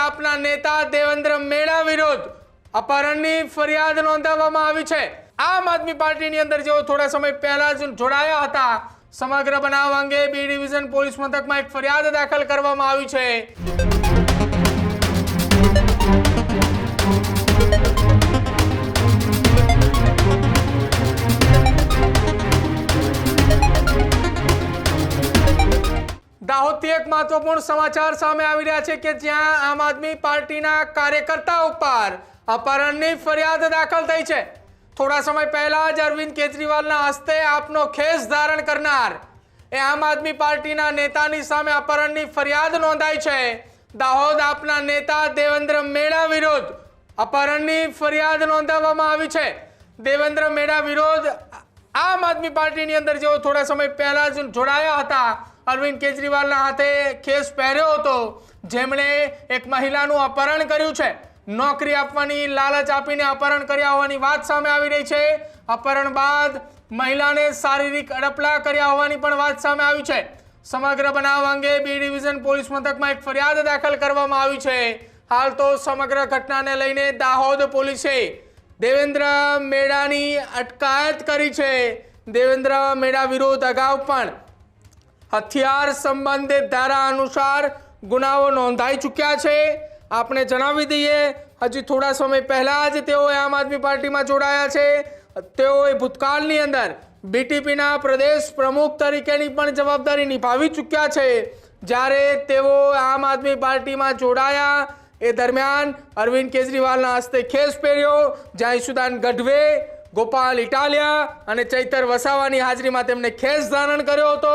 આપના નેતા દેવેન્દ્ર મેડા વિરુદ્ધ અપહરણની ફરિયાદ નોંધાવવામાં આવી છે। આમ આદમી પાર્ટીની અંદર જેઓ થોડા સમય પહેલા જ જોડાયા હતા, સમગ્ર બનાવ અંગે બી ડિવિઝન પોલીસ મથકમાં એક ફરિયાદ દાખલ કરવામાં આવી છે। દાહોદથી એક મહત્વપૂર્ણ સમાચાર સામે આવી રહ્યા છે કે જ્યાં આમ આદમી પાર્ટીના કાર્યકર્તા ઉપર અપહરણની ફરિયાદ દાખલ થઈ છે। થોડા સમય પહેલા જ અરવિંદ કેજરીવાલના હસ્તે આપનો ખેસ ધારણ કરનાર એ આમ આદમી પાર્ટીના નેતાની સામે અપહરણની ફરિયાદ નોંધાઈ છે। દાહોદ આપના નેતા દેવેન્દ્ર મેડા વિરુદ્ધ અપહરણની ફરિયાદ નોંધાવવામાં આવી છે। દેવેન્દ્ર મેડા વિરુદ્ધ આમ આદમી પાર્ટીની અંદર જેઓ થોડા સમય પહેલા જ જોડાયા હતા, અરવિંદ કેજરીવાલના હાથે ખેસ પહેર્યો હતો, જેમણે એક મહિલાનું અપહરણ કર્યું છે, નોકરી આપવાની લાલચ આપીને અપહરણ કર્યા હોવાની વાત સામે આવી રહી છે। અપહરણ બાદ મહિલાને શારીરિક અડપલા કર્યા હોવાની પણ વાત સામે આવી છે। સમગ્ર બનાવ અંગે બી ડિવિઝન પોલીસ મથકમાં એક ફરિયાદ દાખલ કરવામાં આવી છે। હાલ તો સમગ્ર ઘટનાને લઈને દાહોદ પોલીસે દેવેન્દ્ર મેડાની અટકાયત કરી છે। દેવેન્દ્ર મેડા વિરુદ્ધ અગાઉ પણ હથિયાર સંબંધિત ધારા અનુસાર ગુનાઓ નોંધાઈ ચૂક્યા છે। આપણે જણાવી દઈએ, હજી થોડા સમય પહેલા જ તેઓ આમ આદમી પાર્ટીમાં જોડાયા છે। તેઓએ ભૂતકાળની અંદર બીટીપીના પ્રદેશ પ્રમુખ તરીકેની પણ જવાબદારી નિભાવી ચૂક્યા છે। જ્યારે તેઓ આમ આદમી પાર્ટીમાં જોડાયા એ દરમિયાન અરવિંદ કેજરીવાલના હસ્તે ખેસ પહેર્યો, જ્યાં ઈશુદાન ગઢવે, ગોપાલ ઇટાલિયા અને ચૈતર વસાવાની હાજરીમાં તેમણે ખેસ ધારણ કર્યો હતો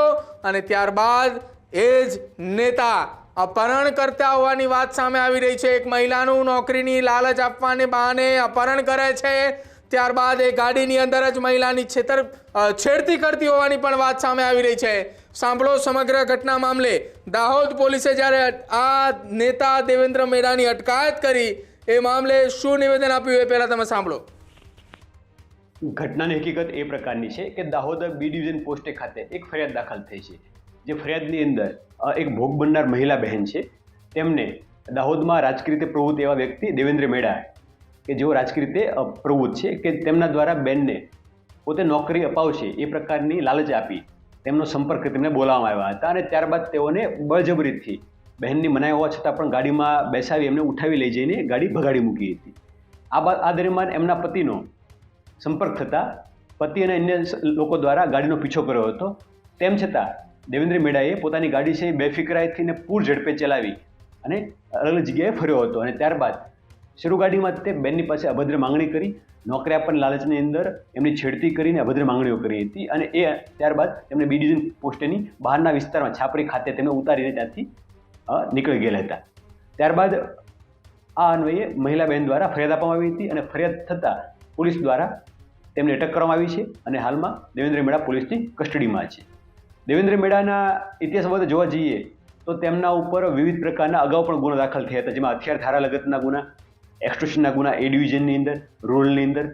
અને ત્યારબાદ એ જ નેતા અપહરણ કરતા હોવાની વાત સામે આવી રહી છે। એક મહિલાનું નોકરીની લાલચ આપવાને બહાને અપહરણ કરે છે, ત્યારબાદ એ ગાડીની અંદર જ મહિલાની છેડતી કરતી હોવાની પણ વાત સામે આવી રહી છે। સાંભળો સમગ્ર ઘટના મામલે દાહોદ પોલીસે જ્યારે આ નેતા દેવેન્દ્ર મેડાની અટકાયત કરી એ મામલે શું નિવેદન આપ્યું એ પહેલા તમે સાંભળો। ઘટનાની હકીકત એ પ્રકારની છે કે દાહોદ બી ડિવિઝન પોસ્ટે ખાતે એક ફરિયાદ દાખલ થઈ છે। જે ફરિયાદની અંદર એક ભોગ બનનાર મહિલા બહેન છે, તેમને દાહોદમાં રાજકીય રીતે પ્રવૃત્ત એવા વ્યક્તિ દેવેન્દ્ર મેડા કે જેઓ રાજકીય રીતે પ્રવૃત્ત છે કે તેમના દ્વારા બેનને પોતે નોકરી અપાવશે એ પ્રકારની લાલચ આપી તેમનો સંપર્ક તેમને બોલાવવામાં આવ્યા હતા અને ત્યારબાદ તેઓને બળજબરીથી બહેનની મનાઈ હોવા છતાં પણ ગાડીમાં બેસાવી એમને ઉઠાવી લઈ જઈને ગાડી ભગાડી મૂકી હતી। આ દરમિયાન એમના પતિનો સંપર્ક થતાં પતિ અને અન્ય લોકો દ્વારા ગાડીનો પીછો કર્યો હતો। તેમ છતાં દેવેન્દ્ર મેડાએ પોતાની ગાડી છે બેફિકરાઈથી ને પૂર ઝડપે ચલાવી અને અલગ જગ્યાએ ફર્યો હતો અને ત્યારબાદ શરૂ ગાડીમાં તે બેનની પાસે અભદ્ર માંગણી કરી, નોકરી આપવાની લાલચની અંદર એમની છેડતી કરીને અભદ્ર માંગણીઓ કરી હતી અને એ ત્યારબાદ તેમને બી ડિવિઝન પોસ્ટેની બહારના વિસ્તારમાં છાપરી ખાતે તેમને ઉતારીને ત્યાંથી નીકળી ગયેલા હતા। ત્યારબાદ આ અન્વયે મહિલા બહેન દ્વારા ફરિયાદ આપવામાં આવી હતી અને ફરિયાદ થતાં પોલીસ દ્વારા તેમને અટક કરવામાં આવી છે અને હાલમાં દેવેન્દ્ર મેડા પોલીસની કસ્ટડીમાં છે। દેવેન્દ્ર મેડાના ઇતિહાસ બાબતે જોવા જઈએ તો તેમના ઉપર વિવિધ પ્રકારના અગાઉ પણ ગુના દાખલ થયા હતા, જેમાં હથિયાર ધારા લગતના ગુના, એક્સટોર્શનના ગુના એ ડિવિઝનની અંદર, રૂરલની અંદર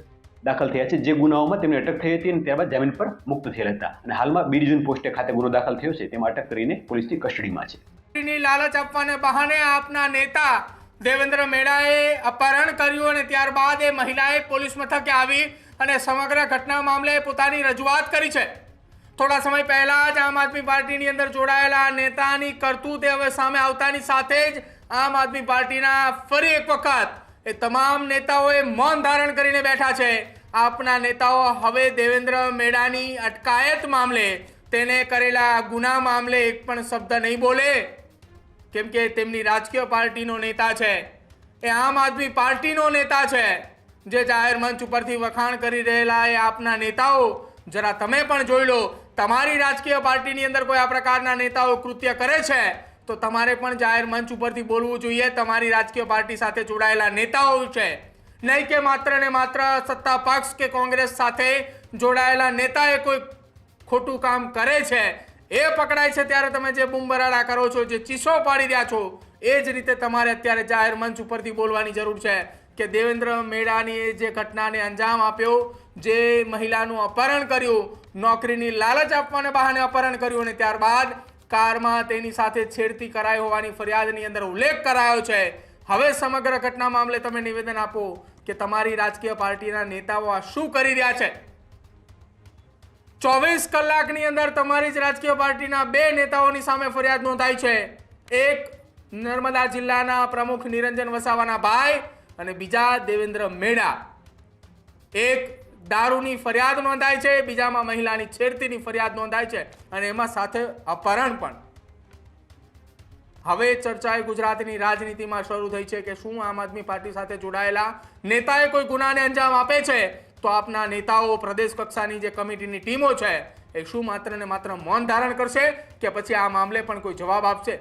દાખલ થયા છે। જે ગુનાઓમાં તેમને અટક થઈ હતી અને ત્યારબાદ જામીન પર મુક્ત થયેલા હતા અને હાલમાં બી ડિવિઝન પોસ્ટે ખાતે ગુનો દાખલ થયો છે, તેમાં અટક કરીને પોલીસની કસ્ટડીમાં છે। લાલચ આપવાને બહાને આપના નેતા દેવેન્દ્ર મેડાએ અપહરણ કર્યું અને ત્યારબાદ એ મહિલાએ પોલીસ મથકે આવી અને સમગ્ર ઘટના મામલે પોતાની રજૂઆત કરી છે। થોડા સમય પહેલા જ આમ આદમી પાર્ટીની અંદર જોડાયેલા નેતાની કરતૂત હવે સામે આવતાની સાથે જ આમ આદમી પાર્ટીના ફરી એક વખત એ તમામ નેતાઓએ મૌન ધારણ કરીને બેઠા છે। આપના નેતાઓ હવે દેવેન્દ્ર મેડાની અટકાયત મામલે, તેને કરેલા ગુના મામલે એક પણ શબ્દ નહીં બોલે, કેમ કે તેમની રાજકીય પાર્ટીનો નેતા છે, એ આમ આદમી પાર્ટીનો નેતા છે। જે જાહેર મંચ ઉપરથી વખાણ કરી રહેલા એ આપના નેતાઓ જરા તમે પણ જોઈ લો। તમારી રાજકીય પાર્ટીની અંદર કોઈ આ પ્રકારના નેતાઓ કૃત્ય કરે છે તો તમારે પણ જાહેર મંચ ઉપરથી બોલવું જોઈએ। તમારી રાજકીય પાર્ટી સાથે જોડાયેલા નેતાઓ છે, નહીં કે માત્ર ને માત્ર સત્તા પક્ષ કે કોંગ્રેસ સાથે જોડાયેલા નેતાએ કોઈ ખોટું કામ કરે છે એ પકડાય છે ત્યારે તમે જે બૂમબરાડા કરો છો, જે ચીસો પાડી રહ્યા છો, એ જ રીતે તમારે અત્યારે જાહેર મંચ ઉપરથી બોલવાની જરૂર છે કે દેવેન્દ્ર મેડાની જે ઘટનાને અંજામ આપ્યો, જે મહિલાનું અપહરણ કર્યું, નોકરીની લાલચ આપવાને બહાને અપહરણ કર્યું અને ત્યારબાદ કારમાં તેની સાથે છેડતી કરાઈ હોવાની ફરિયાદની અંદર ઉલ્લેખ કરાયો છે, હવે સમગ્ર ઘટના મામલે તમે નિવેદન આપો કે તમારી રાજકીય પાર્ટીના નેતાઓ આ શું કરી રહ્યા છે. 24 કલાકની અંદર તમારી જ રાજકીય પાર્ટીના 2 નેતાઓની સામે ફરિયાદ નોંધાઈ છે. એક નર્મદા જિલ્લાના પ્રમુખ નિરંજન વસાવાના ભાઈ અને બીજા દેવેન્દ્ર મેડા. એક દારૂની ફરિયાદ નોંધાઈ છે, બીજામાં મહિલાની છેડતીની ફરિયાદ નોંધાઈ છે અને એમાં સાથે અપહરણ પણ. હવે ચર્ચા ગુજરાતની રાજનીતિમાં શરૂ થઈ છે કે શું આમ આદમી પાર્ટી સાથે જોડાયેલા નેતાએ કોઈ ગુનાને અંજામ આપે છે તો આપના નેતાઓ, પ્રદેશ કક્ષાની જે કમિટીની ટીમો છે એ શું માત્ર ને માત્ર મૌન ધારણ કરશે કે પછી આ મામલે પણ કોઈ જવાબ આપશે?